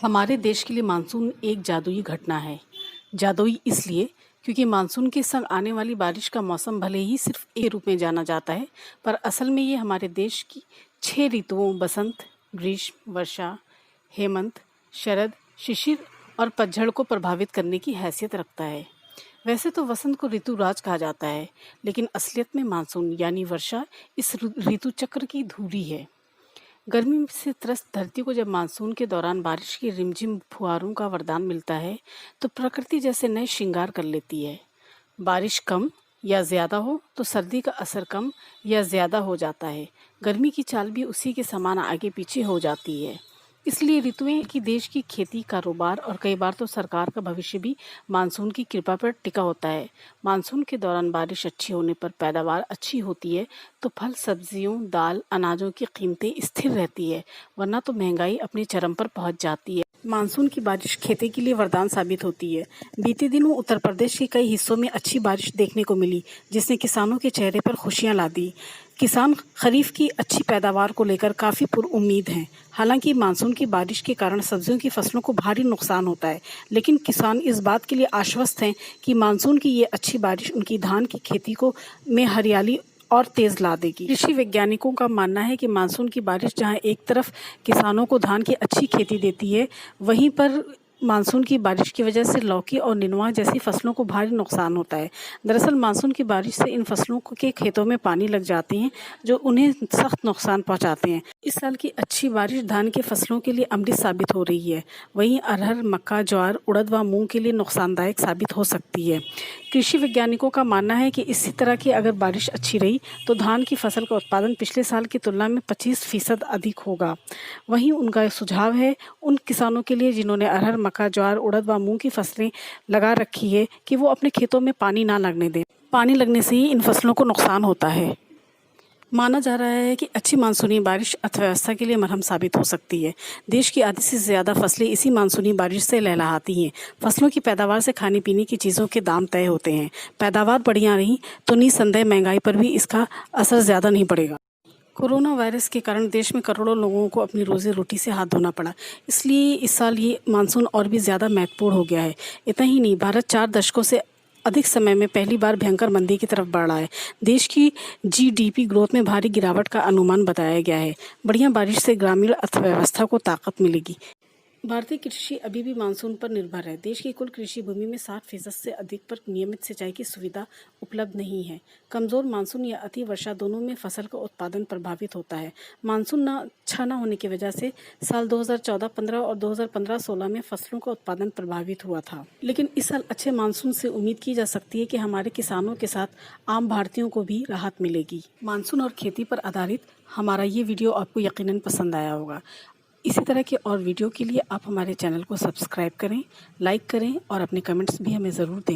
हमारे देश के लिए मानसून एक जादुई घटना है। जादुई इसलिए क्योंकि मानसून के संग आने वाली बारिश का मौसम भले ही सिर्फ एक रूप में जाना जाता है, पर असल में ये हमारे देश की 6 ऋतुओं बसंत, ग्रीष्म, वर्षा, हेमंत, शरद, शिशिर और पतझड़ को प्रभावित करने की हैसियत रखता है। वैसे तो वसंत को ऋतुराज कहा जाता है, लेकिन असलियत में मानसून यानी वर्षा इस ऋतु चक्र की धूरी है। गर्मी से त्रस्त धरती को जब मानसून के दौरान बारिश की रिमझिम फुहारों का वरदान मिलता है, तो प्रकृति जैसे नए श्रृंगार कर लेती है। बारिश कम या ज़्यादा हो तो सर्दी का असर कम या ज़्यादा हो जाता है। गर्मी की चाल भी उसी के समान आगे पीछे हो जाती है। इसलिए ऋतुएं की देश की खेती, कारोबार और कई बार तो सरकार का भविष्य भी मानसून की कृपा पर टिका होता है। मानसून के दौरान बारिश अच्छी होने पर पैदावार अच्छी होती है, तो फल, सब्जियों, दाल, अनाजों की कीमतें स्थिर रहती है, वरना तो महंगाई अपने चरम पर पहुंच जाती है। मानसून की बारिश खेती के लिए वरदान साबित होती है। बीते दिनों उत्तर प्रदेश के कई हिस्सों में अच्छी बारिश देखने को मिली, जिसने किसानों के चेहरे पर खुशियां ला दी। किसान खरीफ की अच्छी पैदावार को लेकर काफ़ी पुरउम्मीद हैं। हालांकि मानसून की बारिश के कारण सब्जियों की फसलों को भारी नुकसान होता है, लेकिन किसान इस बात के लिए आश्वस्त हैं कि मानसून की ये अच्छी बारिश उनकी धान की खेती को में हरियाली और तेज ला देगी। कृषि वैज्ञानिकों का मानना है कि मानसून की बारिश जहां एक तरफ किसानों को धान की अच्छी खेती देती है, वहीं पर मानसून की बारिश की वजह से लौकी और नेनुआ जैसी फसलों को भारी नुकसान होता है। दरअसल मानसून की बारिश से इन फसलों के खेतों में पानी लग जाते हैं, जो उन्हें सख्त नुकसान पहुंचाते हैं। इस साल की अच्छी बारिश धान की फसलों के लिए अमृत साबित हो रही है। वहीं अरहर, मक्का, ज्वार, उड़द व मूंग के लिए नुकसानदायक साबित हो सकती है। कृषि वैज्ञानिकों का मानना है कि इसी तरह की अगर बारिश अच्छी रही तो धान की फसल का उत्पादन पिछले साल की तुलना में 25% अधिक होगा। वहीं उनका सुझाव है उन किसानों के लिए जिन्होंने अरहर, मक्का, ज्वार, उड़द व मूंग की फसलें लगा रखी है कि वो अपने खेतों में पानी ना लगने दें। पानी लगने से ही इन फसलों को नुकसान होता है। माना जा रहा है कि अच्छी मानसूनी बारिश अर्थव्यवस्था के लिए मरहम साबित हो सकती है। देश की आधी से ज़्यादा फसलें इसी मानसूनी बारिश से लहलहाती हैं। फसलों की पैदावार से खाने पीने की चीज़ों के दाम तय होते हैं। पैदावार बढ़िया रही तो निसंदेह महंगाई पर भी इसका असर ज़्यादा नहीं पड़ेगा। कोरोना वायरस के कारण देश में करोड़ों लोगों को अपनी रोजी रोटी से हाथ धोना पड़ा, इसलिए इस साल ये मानसून और भी ज़्यादा महत्वपूर्ण हो गया है। इतना ही नहीं, भारत 4 दशकों से अधिक समय में पहली बार भयंकर मंदी की तरफ बढ़ रहा है। देश की जीडीपी ग्रोथ में भारी गिरावट का अनुमान बताया गया है। बढ़िया बारिश से ग्रामीण अर्थव्यवस्था को ताकत मिलेगी। भारतीय कृषि अभी भी मानसून पर निर्भर है। देश की कुल कृषि भूमि में 60% से अधिक पर नियमित सिंचाई की सुविधा उपलब्ध नहीं है। कमज़ोर मानसून या अति वर्षा दोनों में फसल का उत्पादन प्रभावित होता है। मानसून अच्छा न होने की वजह से साल 2014-15 और 2015-16 में फसलों का उत्पादन प्रभावित हुआ था। लेकिन इस साल अच्छे मानसून से उम्मीद की जा सकती है कि हमारे किसानों के साथ आम भारतीयों को भी राहत मिलेगी। मानसून और खेती पर आधारित हमारा ये वीडियो आपको यकीनन पसंद आया होगा। इसी तरह के और वीडियो के लिए आप हमारे चैनल को सब्सक्राइब करें, लाइक करें और अपने कमेंट्स भी हमें ज़रूर दें।